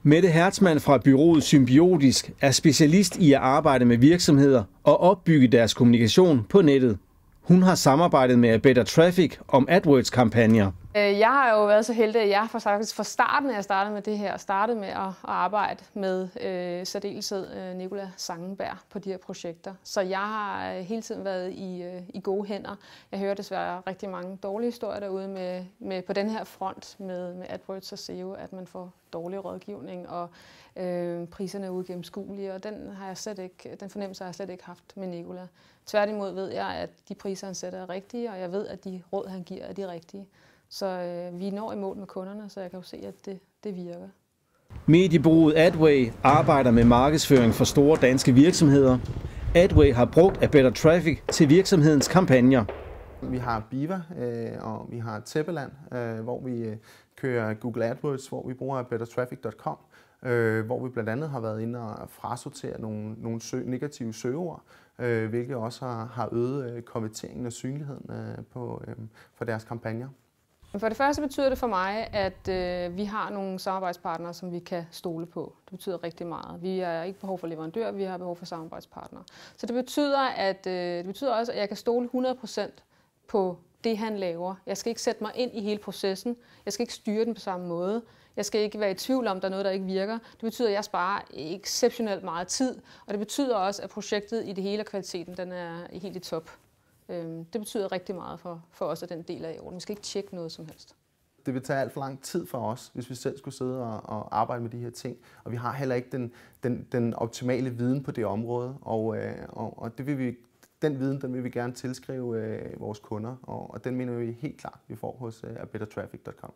Mette Hertzmann fra bureauet Symbiotisk er specialist i at arbejde med virksomheder og opbygge deres kommunikation på nettet. Hun har samarbejdet med Better Traffic om AdWords-kampagner. Jeg har jo været så heldig, at jeg faktisk fra starten, af jeg startede med det her, startede med at arbejde med særdeleshed Nicola Zangenberg på de her projekter. Så jeg har hele tiden været i gode hænder. Jeg hører desværre rigtig mange dårlige historier derude med på den her front med AdWords og SEO, at man får dårlig rådgivning og priserne er uigennemskuelige, og den fornemmelse har jeg slet ikke haft med Nicola. Tværtimod ved jeg, at de priser, han sætter, er rigtige, og jeg ved, at de råd, han giver, er de rigtige. Så vi når i mål med kunderne, så jeg kan jo se, at det virker. Mediebureauet Adway arbejder med markedsføring for store danske virksomheder. Adway har brugt Better Traffic til virksomhedens kampagner. Vi har Biva og vi har Tæppeland, hvor vi kører Google AdWords, hvor vi bruger bettertraffic.com, hvor vi blandt andet har været inde og frasortere nogle negative søgeord, hvilket også har øget konverteringen og synligheden for deres kampagner. For det første betyder det for mig, at vi har nogle samarbejdspartnere, som vi kan stole på. Det betyder rigtig meget. Vi har ikke behov for leverandør, vi har behov for samarbejdspartnere. Så det betyder også, at jeg kan stole 100% på det, han laver. Jeg skal ikke sætte mig ind i hele processen. Jeg skal ikke styre den på samme måde. Jeg skal ikke være i tvivl om, der er noget, der ikke virker. Det betyder, at jeg sparer exceptionelt meget tid. Og det betyder også, at projektet i det hele og kvaliteten den er helt i top. Det betyder rigtig meget for os, at den del af orden. Vi skal ikke tjekke noget som helst. Det vil tage alt for lang tid for os, hvis vi selv skulle sidde og arbejde med de her ting. Og vi har heller ikke den optimale viden på det område. Og den viden vil vi gerne tilskrive vores kunder. Og den mener vi helt klart, vi får hos bettertraffic.com.